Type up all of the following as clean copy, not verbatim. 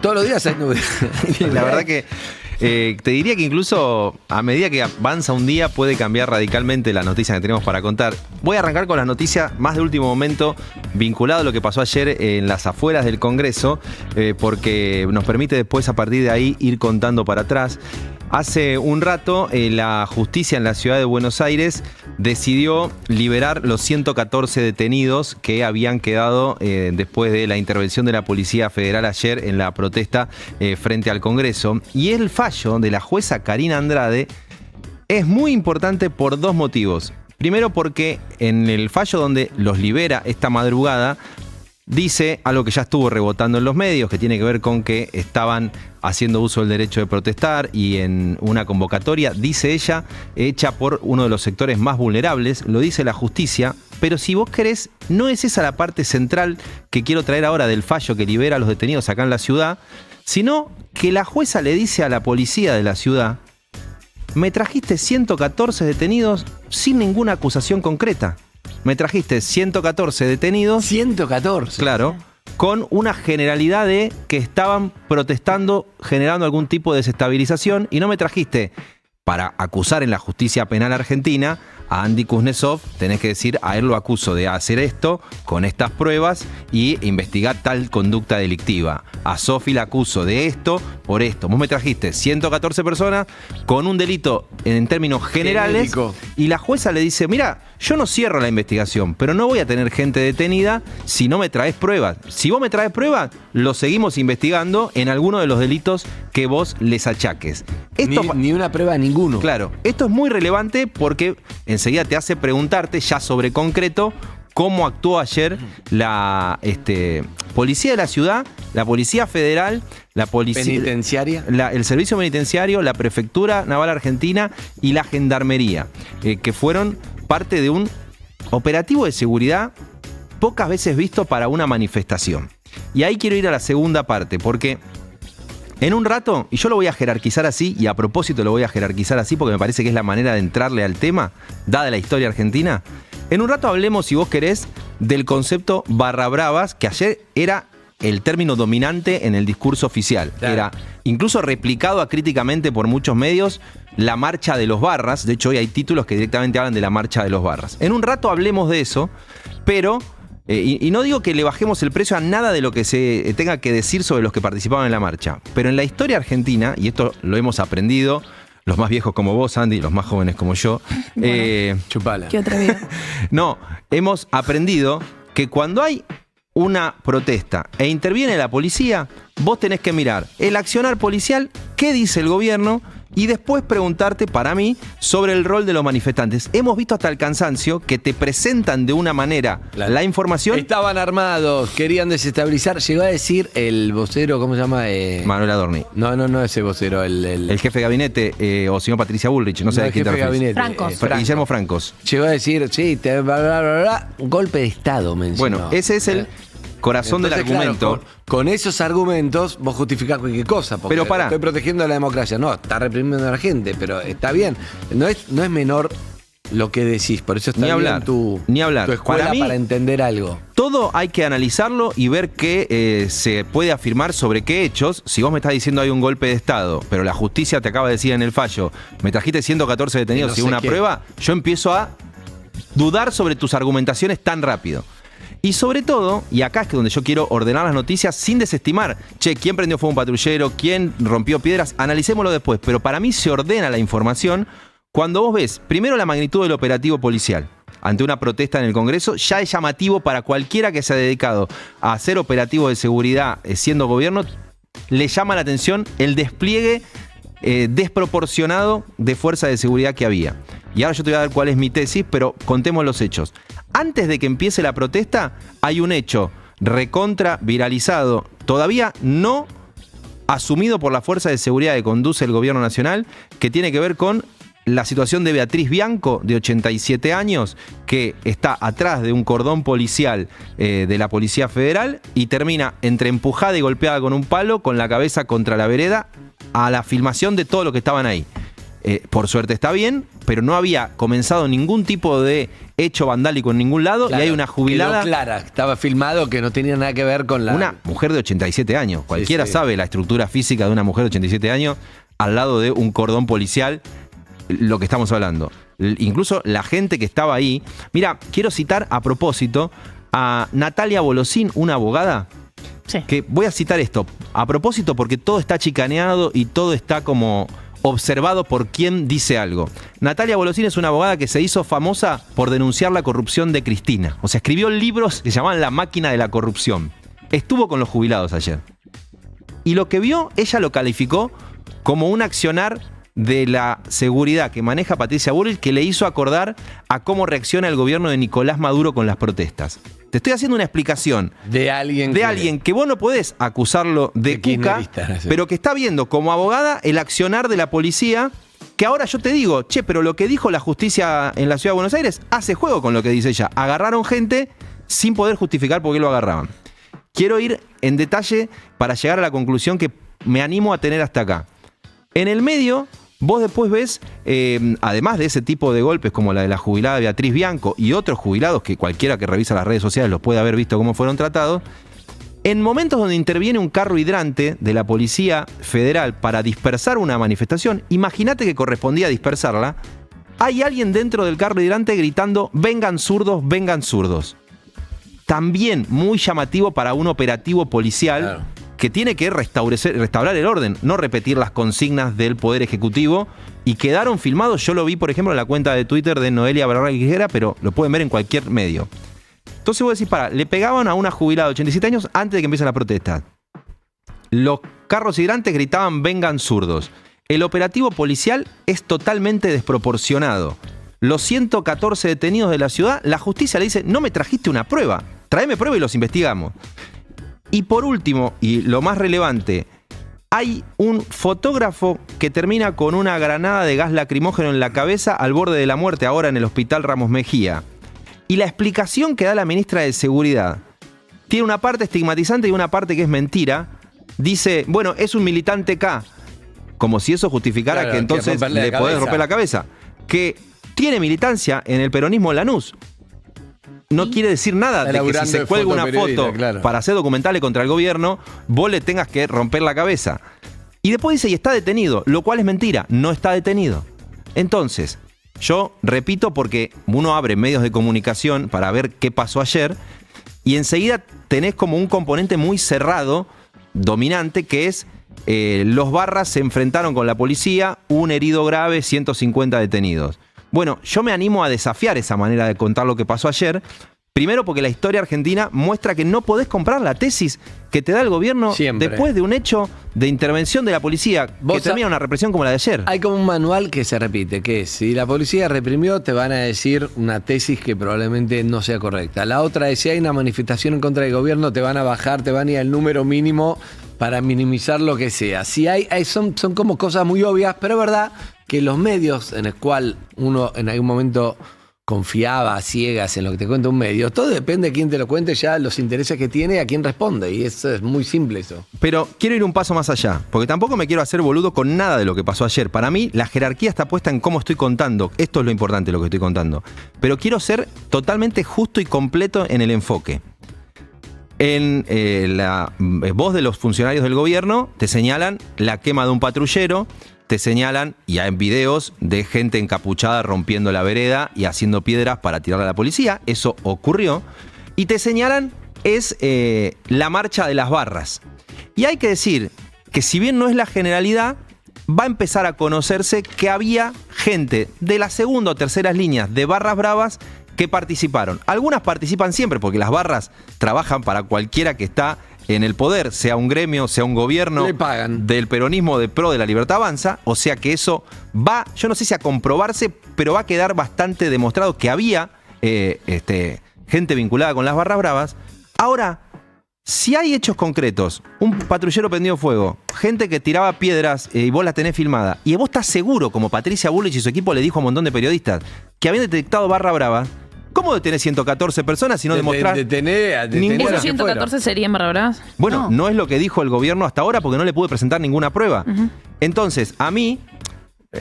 Todos los días hay novedades. La verdad que te diría que incluso a medida que avanza un día puede cambiar radicalmente la noticia que tenemos para contar. Voy a arrancar con las noticias más de último momento vinculado a lo que pasó ayer en las afueras del Congreso, porque nos permite después a partir de ahí ir contando para atrás. Hace un rato la justicia en la ciudad de Buenos Aires decidió liberar los 114 detenidos que habían quedado después de la intervención de la Policía Federal ayer en la protesta frente al Congreso. Y el fallo de la jueza Karina Andrade es muy importante por dos motivos. Primero porque en el fallo donde los libera esta madrugada dice algo que ya estuvo rebotando en los medios, que tiene que ver con que estaban haciendo uso del derecho de protestar y en una convocatoria, dice ella, hecha por uno de los sectores más vulnerables, lo dice la justicia, pero si vos querés, no es esa la parte central que quiero traer ahora del fallo que libera a los detenidos acá en la ciudad, sino que la jueza le dice a la policía de la ciudad, me trajiste 114 detenidos sin ninguna acusación concreta. Me trajiste 114 detenidos. 114. Claro, con una generalidad de que estaban protestando, generando algún tipo de desestabilización, y no me trajiste para acusar en la justicia penal argentina a Andy Kuznetsov, tenés que decir, a él lo acuso de hacer esto con estas pruebas y investigar tal conducta delictiva. A Sofi la acuso de esto por esto. Vos me trajiste 114 personas con un delito en términos generales. Genérico. Y la jueza le dice, mira, yo no cierro la investigación, pero no voy a tener gente detenida si no me traes pruebas. Si vos me traes pruebas, lo seguimos investigando en alguno de los delitos que vos les achaques. Esto, ni una prueba, ninguno. Claro, esto es muy relevante porque enseguida te hace preguntarte, ya sobre concreto, cómo actuó ayer la policía de la ciudad, la Policía Federal, la Policía Penitenciaria, el Servicio Penitenciario, la Prefectura Naval Argentina y la Gendarmería, que fueron parte de un operativo de seguridad pocas veces visto para una manifestación. Y ahí quiero ir a la segunda parte, porque en un rato, y yo lo voy a jerarquizar así, y a propósito lo voy a jerarquizar así porque me parece que es la manera de entrarle al tema, dada la historia argentina. En un rato hablemos, si vos querés, del concepto barra bravas, que ayer era el término dominante en el discurso oficial. Claro. Era incluso replicado acríticamente por muchos medios, la marcha de los barras. De hecho, hoy hay títulos que directamente hablan de la marcha de los barras. En un rato hablemos de eso, pero... Y no digo que le bajemos el precio a nada de lo que se tenga que decir sobre los que participaban en la marcha, pero en la historia argentina, y esto lo hemos aprendido, los más viejos como vos, Andy, los más jóvenes como yo. Bueno, chupala. ¿Qué otra vida? No, hemos aprendido que cuando hay una protesta e interviene la policía, vos tenés que mirar el accionar policial, qué dice el gobierno, y después preguntarte, para mí, sobre el rol de los manifestantes. Hemos visto hasta el cansancio que te presentan de una manera la información. Estaban armados, querían desestabilizar. Llegó a decir el vocero, ¿cómo se llama? Manuel Adorni. No ese vocero. El jefe de gabinete, o señor Patricia Bullrich, no sé de quién te refieres. Francos. Guillermo Francos. Llegó a decir, sí, bla, bla, bla, bla, un golpe de Estado, mencionó. Bueno, ese es el corazón entonces, del argumento. Claro, con esos argumentos vos justificás cualquier cosa, porque pero pará, estoy protegiendo la democracia. No, está reprimiendo a la gente, pero está bien. No es menor lo que decís, por eso está ni hablar, tu escuela para mí, para entender algo. Todo hay que analizarlo y ver qué se puede afirmar sobre qué hechos. Si vos me estás diciendo hay un golpe de Estado, pero la justicia te acaba de decir en el fallo, me trajiste 114 detenidos sin una prueba, yo empiezo a dudar sobre tus argumentaciones tan rápido. Y sobre todo, y acá es que donde yo quiero ordenar las noticias sin desestimar, che, ¿quién prendió fuego a un patrullero? ¿Quién rompió piedras? Analicémoslo después, pero para mí se ordena la información cuando vos ves, primero, la magnitud del operativo policial ante una protesta en el Congreso. Ya es llamativo para cualquiera que se ha dedicado a hacer operativos de seguridad siendo gobierno, le llama la atención el despliegue desproporcionado de fuerza de seguridad que había. Y ahora yo te voy a dar cuál es mi tesis, pero contemos los hechos. Antes de que empiece la protesta, hay un hecho recontra viralizado, todavía no asumido por la fuerza de seguridad que conduce el gobierno nacional, que tiene que ver con la situación de Beatriz Bianco, de 87 años, que está atrás de un cordón policial de la Policía Federal y termina entre empujada y golpeada con un palo, con la cabeza contra la vereda, a la filmación de todo lo que estaban ahí. Por suerte está bien, pero no había comenzado ningún tipo de hecho vandálico en ningún lado, Claro, y hay una jubilada. quedó clara, estaba filmado que no tenía nada que ver con la... Una mujer de 87 años. Cualquiera sí. sabe la estructura física de una mujer de 87 años al lado de un cordón policial, lo que estamos hablando. Incluso la gente que estaba ahí. Mira, quiero citar a propósito a Natalia Bolosín, una abogada, Sí. que voy a citar esto a propósito porque todo está chicaneado y todo está como observado por quien dice algo. Natalia Bolosín es una abogada que se hizo famosa por denunciar la corrupción de Cristina. O sea, escribió libros que se llamaban La máquina de la corrupción. Estuvo con los jubilados ayer. Y lo que vio, ella lo calificó como un accionar de la seguridad que maneja Patricia Bullrich, que le hizo acordar a cómo reacciona el gobierno de Nicolás Maduro con las protestas. Te estoy haciendo una explicación De alguien de alguien que vos no podés acusarlo de cuca, kirchnerista, sí. pero que está viendo como abogada el accionar de la policía, que ahora yo te digo, che, pero lo que dijo la justicia en la Ciudad de Buenos Aires hace juego con lo que dice ella. Agarraron gente sin poder justificar por qué lo agarraban. Quiero ir en detalle para llegar a la conclusión que me animo a tener hasta acá. En el medio, vos después ves, además de ese tipo de golpes como la de la jubilada Beatriz Bianco y otros jubilados que cualquiera que revisa las redes sociales los puede haber visto cómo fueron tratados, en momentos donde interviene un carro hidrante de la Policía Federal para dispersar una manifestación, imagínate que correspondía dispersarla, hay alguien dentro del carro hidrante gritando vengan zurdos, vengan zurdos. También muy llamativo para un operativo policial. Claro. Que tiene que restaurar el orden, no repetir las consignas del Poder Ejecutivo. Y quedaron filmados, yo lo vi, por ejemplo, en la cuenta de Twitter de Noelia Barragán Quijera, pero lo pueden ver en cualquier medio. Entonces vos decís, le pegaban a una jubilada de 87 años antes de que empiece la protesta. Los carros hidrantes gritaban vengan zurdos. El operativo policial es totalmente desproporcionado. Los 114 detenidos de la ciudad, la justicia le dice, no me trajiste una prueba, tráeme prueba y los investigamos. Y por último, y lo más relevante, hay un fotógrafo que termina con una granada de gas lacrimógeno en la cabeza al borde de la muerte ahora en el Hospital Ramos Mejía. Y la explicación que da la ministra de Seguridad tiene una parte estigmatizante y una parte que es mentira. Dice, bueno, es un militante K. Como si eso justificara Claro, que entonces que le podés romper la cabeza. Que tiene militancia en el peronismo Lanús. No quiere decir nada de que si se cuelga una foto claro, para hacer documentales contra el gobierno, vos le tengas que romper la cabeza. Y después dice, y está detenido, lo cual es mentira, no está detenido. Entonces, yo repito porque uno abre medios de comunicación para ver qué pasó ayer y enseguida tenés como un componente muy cerrado, dominante, que es los barras se enfrentaron con la policía, un herido grave, 150 detenidos. Bueno, yo me animo a desafiar esa manera de contar lo que pasó ayer. Primero porque la historia argentina muestra que no podés comprar la tesis que te da el gobierno siempre después de un hecho de intervención de la policía que termina una represión como la de ayer. Hay como un manual que se repite, que es, si la policía reprimió, te van a decir una tesis que probablemente no sea correcta. La otra es, si hay una manifestación en contra del gobierno, te van a bajar, te van a ir al número mínimo para minimizar lo que sea. Si son como cosas muy obvias, pero es verdad que los medios en el cual uno en algún momento confiaba a ciegas en lo que te cuenta un medio, todo depende de quién te lo cuente, ya los intereses que tiene y a quién responde, y eso es muy simple eso. Pero quiero ir un paso más allá, porque tampoco me quiero hacer boludo con nada de lo que pasó ayer. Para mí, la jerarquía está puesta en cómo estoy contando. Esto es lo importante, lo que estoy contando. Pero quiero ser totalmente justo y completo en el enfoque. En la voz de los funcionarios del gobierno te señalan la quema de un patrullero, te señalan, y hay videos de gente encapuchada rompiendo la vereda y haciendo piedras para tirarle a la policía. Eso ocurrió. Y te señalan es la marcha de las barras. Y hay que decir que si bien no es la generalidad, va a empezar a conocerse que había gente de las segunda o terceras líneas de barras bravas que participaron. Algunas participan siempre porque las barras trabajan para cualquiera que está en el poder, sea un gremio, sea un gobierno, le pagan. Del peronismo de pro de la Libertad Avanza, o sea que eso va, yo no sé si a comprobarse, pero va a quedar bastante demostrado que había gente vinculada con las barras bravas. Ahora, si hay hechos concretos, un patrullero prendido fuego, gente que tiraba piedras y vos las tenés filmada, y vos estás seguro, como Patricia Bullrich y su equipo le dijo a un montón de periodistas, que habían detectado barra brava, ¿cómo detenés 114 personas si no demostrás ninguna? ¿Esos 114 serían barra bravas? Bueno, no es lo que dijo el gobierno hasta ahora porque no le pude presentar ninguna prueba. Entonces, a mí,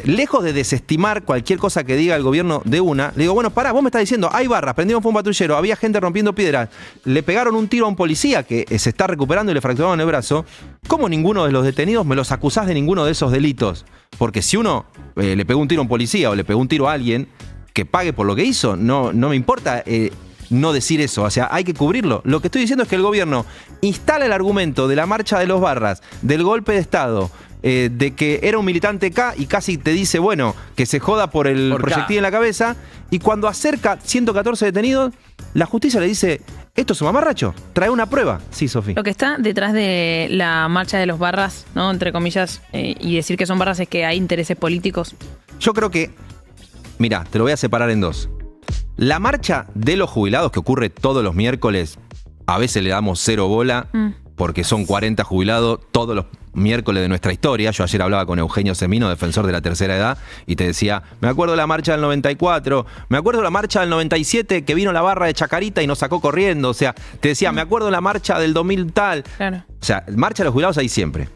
lejos de desestimar cualquier cosa que diga el gobierno de una, le digo, bueno, pará, vos me estás diciendo, hay barras, prendieron fuego un patrullero, había gente rompiendo piedras, le pegaron un tiro a un policía que se está recuperando y le fracturaron el brazo. ¿Cómo ninguno de los detenidos me los acusás de ninguno de esos delitos? Porque si uno le pegó un tiro a un policía o le pegó un tiro a alguien, que pague por lo que hizo, no me importa no decir eso, o sea, hay que cubrirlo. Lo que estoy diciendo es que el gobierno instala el argumento de la marcha de los barras, del golpe de Estado, de que era un militante K y casi te dice, bueno, que se joda por el proyectil en la cabeza, y cuando acerca 114 detenidos, la justicia le dice, ¿esto es un mamarracho? Trae una prueba. Sí, Sofi. Lo que está detrás de la marcha de los barras, ¿no? Entre comillas, y decir que son barras es que hay intereses políticos. Yo creo que, mira, te lo voy a separar en dos. La marcha de los jubilados que ocurre todos los miércoles, a veces le damos cero bola, porque son 40 jubilados todos los miércoles de nuestra historia. Yo ayer hablaba con Eugenio Semino, defensor de la tercera edad, y te decía, me acuerdo de la marcha del 94, me acuerdo de la marcha del 97 que vino la barra de Chacarita y nos sacó corriendo. O sea, te decía, me acuerdo de la marcha del 2000 tal. Claro. O sea, marcha de los jubilados hay siempre.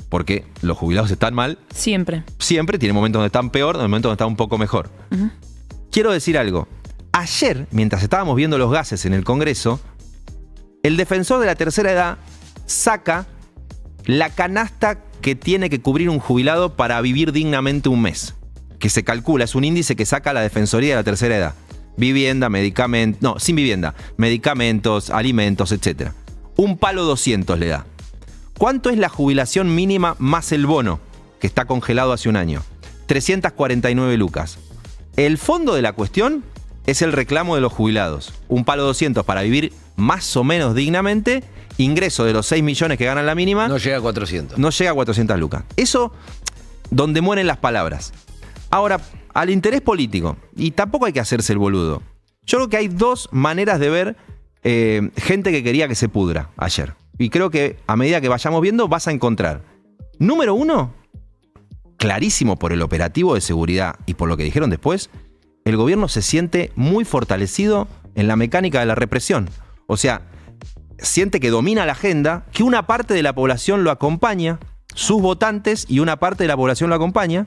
Porque los jubilados están mal. Siempre. Siempre, tiene momentos donde están peor, momentos donde están un poco mejor. Quiero decir algo. Ayer, mientras estábamos viendo los gases en el Congreso, el defensor de la tercera edad saca la canasta que tiene que cubrir un jubilado para vivir dignamente un mes. Que se calcula, es un índice que saca la Defensoría de la tercera edad. Vivienda, medicamentos, no, sin vivienda, medicamentos, alimentos, etc. Un palo 200 le da. ¿Cuánto es la jubilación mínima más el bono, que está congelado hace un año? 349 lucas. El fondo de la cuestión es el reclamo de los jubilados. Un palo 200 para vivir más o menos dignamente, ingreso de los 6 millones que ganan la mínima. No llega a 400. No llega a 400 lucas. Eso, donde mueren las palabras. Ahora, al interés político, y tampoco hay que hacerse el boludo. Yo creo que hay dos maneras de ver gente que quería que se pudra ayer. Y creo que a medida que vayamos viendo vas a encontrar. Número uno, clarísimo por el operativo de seguridad y por lo que dijeron después, el gobierno se siente muy fortalecido en la mecánica de la represión. O sea, siente que domina la agenda, que una parte de la población lo acompaña, sus votantes y una parte de la población lo acompaña,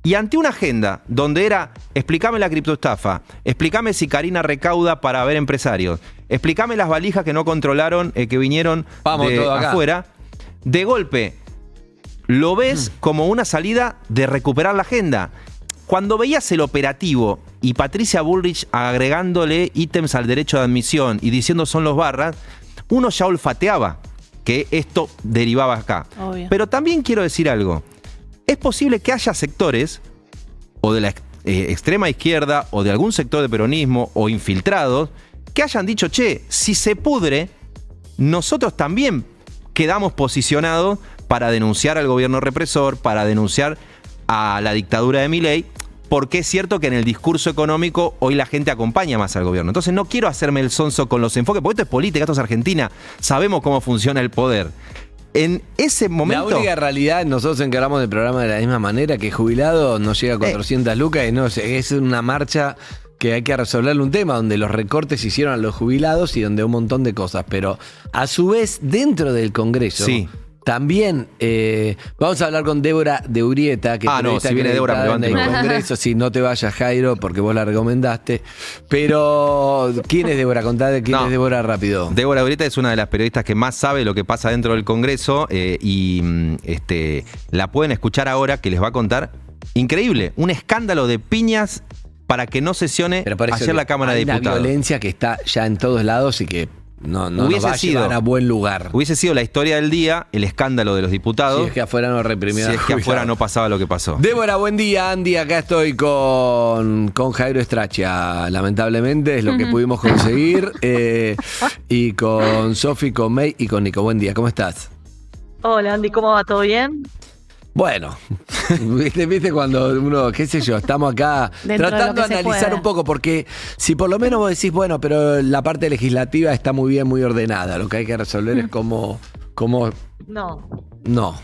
y ante una agenda donde era, explícame la criptoestafa, explícame si Karina recauda para ver empresarios, explícame las valijas que no controlaron, que vinieron de afuera, de golpe lo ves como una salida de recuperar la agenda. Cuando veías el operativo y Patricia Bullrich agregándole ítems al derecho de admisión y diciendo son los barras, uno ya olfateaba que esto derivaba acá. Obvio. Pero también quiero decir algo. Es posible que haya sectores, o de la extrema izquierda, o de algún sector de peronismo, o infiltrados, que hayan dicho, che, si se pudre, nosotros también quedamos posicionados para denunciar al gobierno represor, para denunciar a la dictadura de Milei, porque es cierto que en el discurso económico hoy la gente acompaña más al gobierno. Entonces no quiero hacerme el sonso con los enfoques, porque esto es política, esto es Argentina, sabemos cómo funciona el poder. En ese momento... La única realidad, nosotros encaramos el programa de la misma manera, que jubilado no llega a 400 lucas, y no, es una marcha que hay que resolverle un tema, donde los recortes se hicieron a los jubilados y donde un montón de cosas. Pero a su vez, dentro del Congreso... Sí. También vamos a hablar con Débora de Urieta, que si viene Débora, me levanto. en el Congreso. Si no te vayas, Jairo, porque vos la recomendaste. Pero, ¿quién es Débora? Contad quién es Débora rápido. Débora de Urieta es una de las periodistas que más sabe lo que pasa dentro del Congreso la pueden escuchar ahora, que les va a contar. Increíble, un escándalo de piñas para que no sesione ayer la Cámara de Diputados. Hay una violencia que está ya en todos lados y que no hubiese va a llevar a buen lugar. Hubiese sido la historia del día, el escándalo de los diputados. Si es que afuera no reprimían. Si es que afuera no pasaba lo que pasó. Débora, buen día, Andy. Acá estoy con Jairo Estraccia. Lamentablemente es lo que pudimos conseguir. Y con Sofi, con May y con Nico. Buen día, ¿cómo estás? Hola, Andy, ¿cómo va? ¿Todo bien? Bueno, ¿viste cuando uno, qué sé yo, estamos acá dentro tratando de analizar un poco, porque si por lo menos vos decís, bueno, pero la parte legislativa está muy bien, muy ordenada, lo que hay que resolver es cómo... No.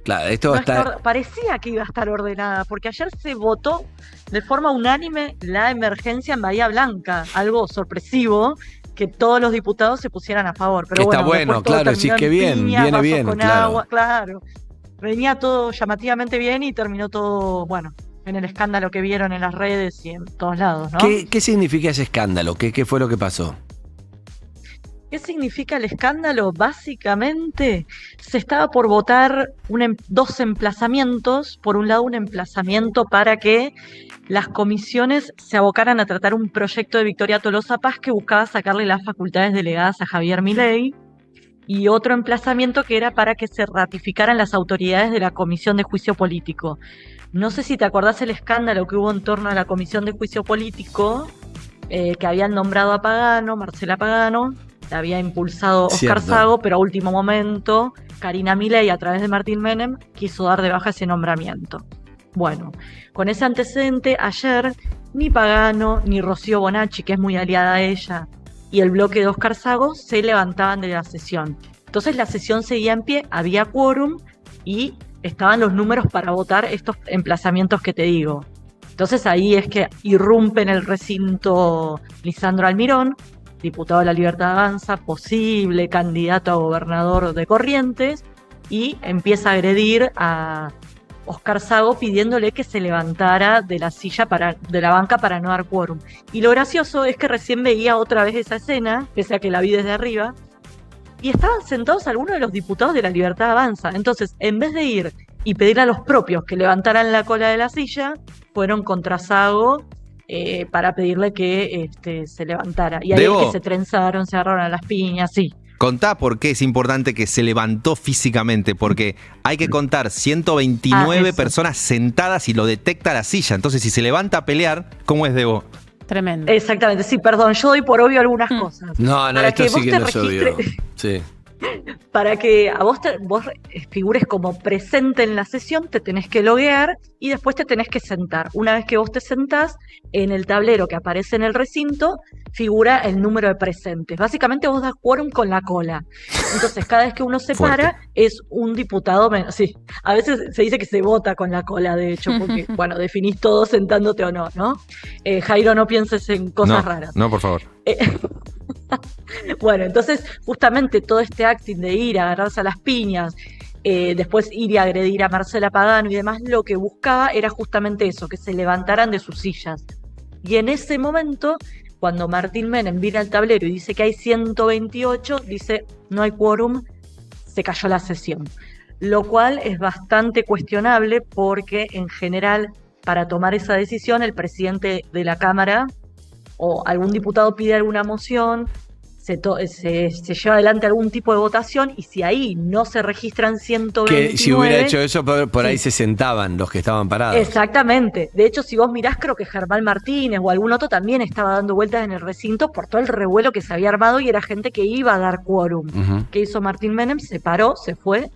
Claro, esto parecía que iba a estar ordenada, porque ayer se votó de forma unánime la emergencia en Bahía Blanca, algo sorpresivo, que todos los diputados se pusieran a favor. Pero está bueno, claro, sí, que bien, viene bien, con claro. agua, claro. venía todo llamativamente bien y terminó todo, bueno, en el escándalo que vieron en las redes y en todos lados, ¿no? ¿Qué significa ese escándalo? ¿Qué fue lo que pasó? ¿Qué significa el escándalo? Básicamente, se estaba por votar dos emplazamientos. Por un lado, un emplazamiento para que las comisiones se abocaran a tratar un proyecto de Victoria Tolosa Paz que buscaba sacarle las facultades delegadas a Javier Milei. Y otro emplazamiento que era para que se ratificaran las autoridades de la Comisión de Juicio Político. No sé si te acordás el escándalo que hubo en torno a la Comisión de Juicio Político, que habían nombrado a Pagano, Marcela Pagano, la había impulsado Oscar Sago, pero a último momento Karina Milei, a través de Martín Menem, quiso dar de baja ese nombramiento. Bueno, con ese antecedente, ayer ni Pagano ni Rocío Bonacci, que es muy aliada a ella, y el bloque de Oscar Sago se levantaban de la sesión. Entonces la sesión seguía en pie, había quórum y estaban los números para votar estos emplazamientos que te digo. Entonces ahí es que irrumpe en el recinto Lisandro Almirón, diputado de La Libertad Avanza, posible candidato a gobernador de Corrientes, y empieza a agredir a Oscar Sago pidiéndole que se levantara de la silla de la banca para no dar quórum. Y lo gracioso es que recién veía otra vez esa escena, pese a que la vi desde arriba, y estaban sentados algunos de los diputados de La Libertad Avanza. Entonces, en vez de ir y pedirle a los propios que levantaran la cola de la silla, fueron contra Sago para pedirle que se levantara. Y ahí es que se trenzaron, se agarraron a las piñas, sí. Contá por qué es importante que se levantó físicamente, porque hay que contar 129 personas sentadas y lo detecta la silla. Entonces, si se levanta a pelear, ¿cómo es, Debo? Tremendo. Exactamente, sí, perdón, yo doy por obvio algunas cosas. No, esto sí que no es obvio. Sí. Para que a vos figures como presente en la sesión, te tenés que loguear y después te tenés que sentar. Una vez que vos te sentás, en el tablero que aparece en el recinto, figura el número de presentes. Básicamente vos das quórum con la cola. Entonces, cada vez que uno se para, es un diputado menos. Sí, a veces se dice que se vota con la cola, de hecho, porque, bueno, definís todo sentándote o no, ¿no? Jairo, no pienses en cosas raras. No, por favor. Bueno, entonces justamente todo este acting de ir a agarrarse a las piñas, después ir y agredir a Marcela Pagano y demás, lo que buscaba era justamente eso, que se levantaran de sus sillas. Y en ese momento, cuando Martín Menem mira el tablero y dice que hay 128, dice no hay quórum, se cayó la sesión. Lo cual es bastante cuestionable porque en general para tomar esa decisión el presidente de la Cámara o algún diputado pide alguna moción, se lleva adelante algún tipo de votación y si ahí no se registran 129... Que si hubiera hecho eso, por ahí se sentaban los que estaban parados. Exactamente. De hecho, si vos mirás, creo que Germán Martínez o algún otro también estaba dando vueltas en el recinto por todo el revuelo que se había armado y era gente que iba a dar quórum. ¿Qué hizo Martín Menem? Se paró, se fue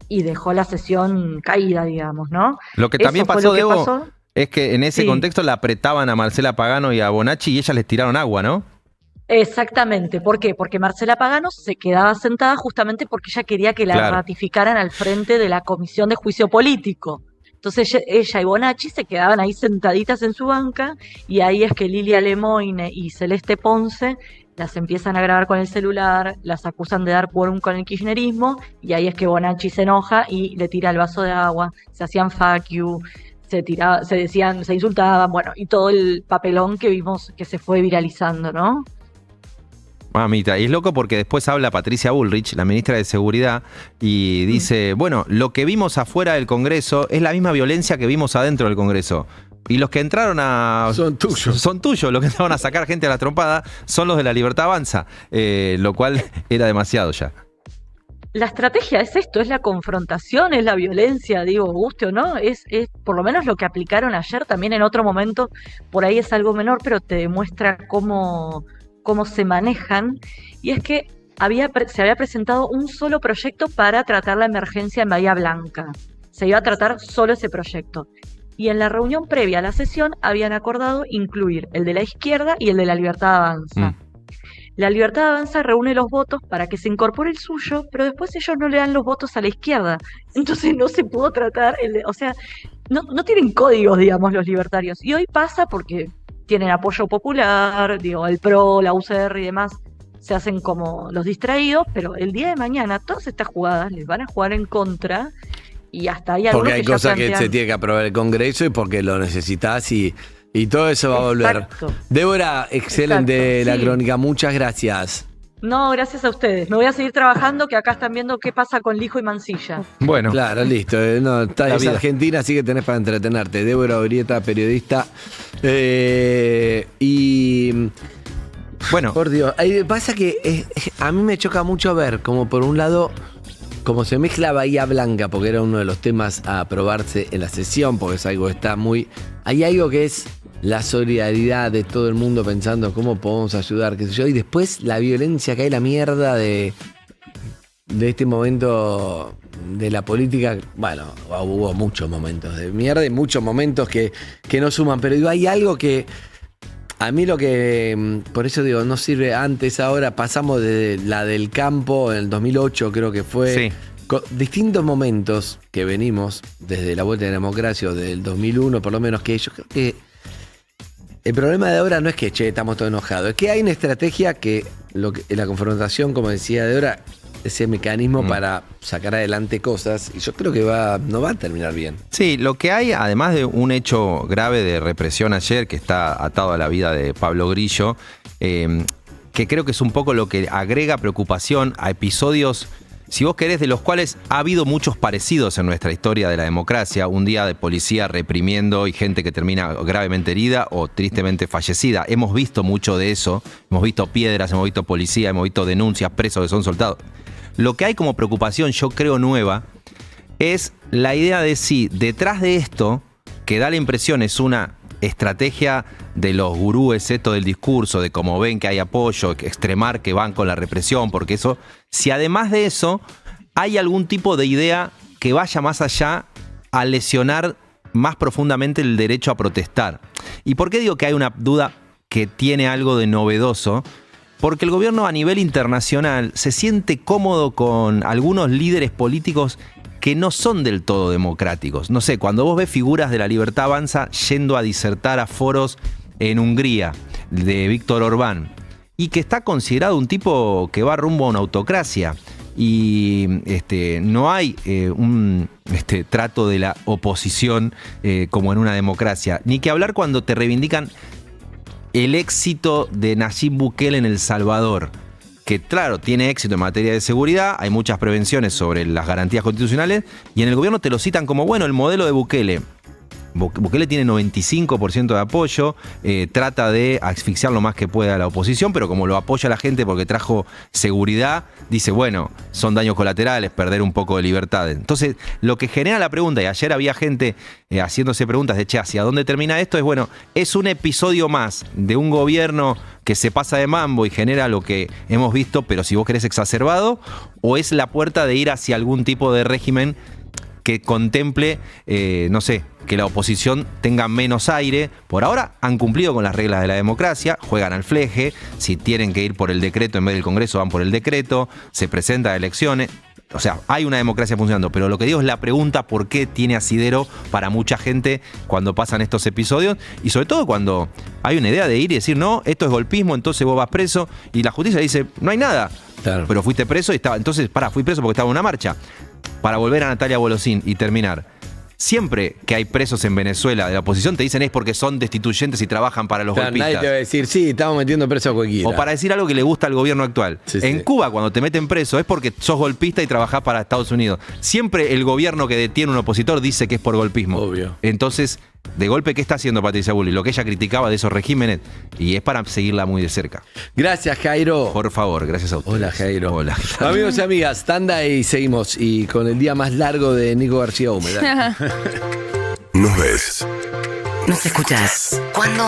y dejó la sesión caída, digamos, ¿no? Lo que también pasó, Debo, es que en ese contexto la apretaban a Marcela Pagano y a Bonacci y ellas les tiraron agua, ¿no? Exactamente. ¿Por qué? Porque Marcela Pagano se quedaba sentada justamente porque ella quería que la ratificaran al frente de la Comisión de Juicio Político. Entonces ella y Bonacci se quedaban ahí sentaditas en su banca y ahí es que Lilia Lemoine y Celeste Ponce las empiezan a grabar con el celular, las acusan de dar quórum con el kirchnerismo y ahí es que Bonacci se enoja y le tira el vaso de agua, se hacían fuck you, se decían, se insultaban, bueno, y todo el papelón que vimos que se fue viralizando, ¿no? Mamita, y es loco porque después habla Patricia Bullrich, la ministra de Seguridad, y dice, bueno, lo que vimos afuera del Congreso es la misma violencia que vimos adentro del Congreso. Y los que entraron a... Son tuyos. Son tuyos, los que entraron a sacar gente a la trompada son los de La Libertad Avanza, lo cual era demasiado ya. La estrategia es esto, es la confrontación, es la violencia, digo, guste o no, es por lo menos lo que aplicaron ayer, también en otro momento, por ahí es algo menor, pero te demuestra cómo se manejan, y es que se había presentado un solo proyecto para tratar la emergencia en Bahía Blanca. Se iba a tratar solo ese proyecto. Y en la reunión previa a la sesión habían acordado incluir el de la izquierda y el de La Libertad Avanza. La Libertad Avanza reúne los votos para que se incorpore el suyo, pero después ellos no le dan los votos a la izquierda. Entonces no se pudo tratar, o sea, no tienen códigos, digamos, los libertarios. Y hoy pasa porque tienen apoyo popular, digo, el PRO, la UCR y demás, se hacen como los distraídos, pero el día de mañana todas estas jugadas les van a jugar en contra y hasta ahí algunos Porque hay que ya cosas que plantean. se tiene que aprobar el Congreso y porque lo necesitas y todo eso va a volver. Exacto. Débora, excelente Exacto, la sí. crónica, muchas gracias. No, gracias a ustedes. Me voy a seguir trabajando, que acá están viendo qué pasa con Lijo y Mansilla. Bueno, Claro, listo. No, La es vida. Argentina, así que tenés para entretenerte. Débora Orieta, periodista. Y bueno. por Dios, pasa que a mí me choca mucho ver como por un lado, como se mezcla Bahía Blanca, porque era uno de los temas a aprobarse en la sesión, porque es algo que está muy... Hay algo que es la solidaridad de todo el mundo pensando cómo podemos ayudar, qué sé yo, y después la violencia que hay, la mierda de este momento de la política. Bueno, hubo muchos momentos de mierda y muchos momentos que no suman, pero digo, hay algo que a mí lo que, por eso digo, no sirve antes, ahora pasamos de la del campo en el 2008 creo que fue, Sí. con distintos momentos que venimos desde la vuelta de la democracia o del 2001 por lo menos, que yo creo que el problema de ahora no es que, estamos todos enojados, es que hay una estrategia que la confrontación, como decía Débora, ese mecanismo para sacar adelante cosas, y yo creo que no va a terminar bien. Sí, lo que hay, además de un hecho grave de represión ayer, que está atado a la vida de Pablo Grillo, que creo que es un poco lo que agrega preocupación a episodios, si vos querés, de los cuales ha habido muchos parecidos en nuestra historia de la democracia. Un día de policía reprimiendo y gente que termina gravemente herida o tristemente fallecida. Hemos visto mucho de eso. Hemos visto piedras, hemos visto policía, hemos visto denuncias, presos que son soltados. Lo que hay como preocupación, yo creo nueva, es la idea de si detrás de esto, que da la impresión es una estrategia de los gurúes esto del discurso, de cómo ven que hay apoyo, que extremar que van con la represión, porque eso, si además de eso hay algún tipo de idea que vaya más allá a lesionar más profundamente el derecho a protestar. ¿Y por qué digo que hay una duda que tiene algo de novedoso? Porque el gobierno a nivel internacional se siente cómodo con algunos líderes políticos que no son del todo democráticos. No sé, cuando vos ves figuras de la Libertad Avanza yendo a disertar a foros en Hungría, de Víctor Orbán, y que está considerado un tipo que va rumbo a una autocracia, y no hay un trato de la oposición como en una democracia, ni que hablar cuando te reivindican el éxito de Nayib Bukele en El Salvador, que claro, tiene éxito en materia de seguridad, hay muchas prevenciones sobre las garantías constitucionales, y en el gobierno te lo citan como, bueno, el modelo de Bukele. Bukele tiene 95% de apoyo, trata de asfixiar lo más que pueda a la oposición, pero como lo apoya la gente porque trajo seguridad, dice, bueno, son daños colaterales, perder un poco de libertad. Entonces, lo que genera la pregunta, y ayer había gente haciéndose preguntas de, ¿hacia dónde termina esto? Es, bueno, ¿es un episodio más de un gobierno que se pasa de mambo y genera lo que hemos visto, pero si vos querés exacerbado? ¿O es la puerta de ir hacia algún tipo de régimen que contemple, no sé, que la oposición tenga menos aire? Por ahora han cumplido con las reglas de la democracia, juegan al fleje, si tienen que ir por el decreto en vez del Congreso van por el decreto, se presentan elecciones. O sea, hay una democracia funcionando, pero lo que digo es la pregunta por qué tiene asidero para mucha gente cuando pasan estos episodios, y sobre todo cuando hay una idea de ir y decir, no, esto es golpismo, entonces vos vas preso, y la justicia dice, no hay nada, Claro. pero fuiste preso y estaba, entonces, fui preso porque estaba en una marcha. Para volver a Natalia Bolosín y terminar, siempre que hay presos en Venezuela de la oposición te dicen es porque son destituyentes y trabajan para los Claro, nadie golpistas. te va a decir, sí, estamos metiendo preso a cualquiera. O para decir algo que le gusta al gobierno actual. Sí, en sí. Cuba, cuando te meten preso, es porque sos golpista y trabajás para Estados Unidos. Siempre el gobierno que detiene a un opositor dice que es por golpismo. Obvio. Entonces, de golpe, ¿qué está haciendo Patricia Bullrich? Lo que ella criticaba de esos regímenes, y es para seguirla muy de cerca. Gracias, Jairo. Por favor, gracias a ustedes. Hola, Jairo. Hola. Amigos y amigas, tanda y seguimos. Y con el día más largo de Nico García Húmeda. Nos ves. Nos escuchás. ¿Cuándo?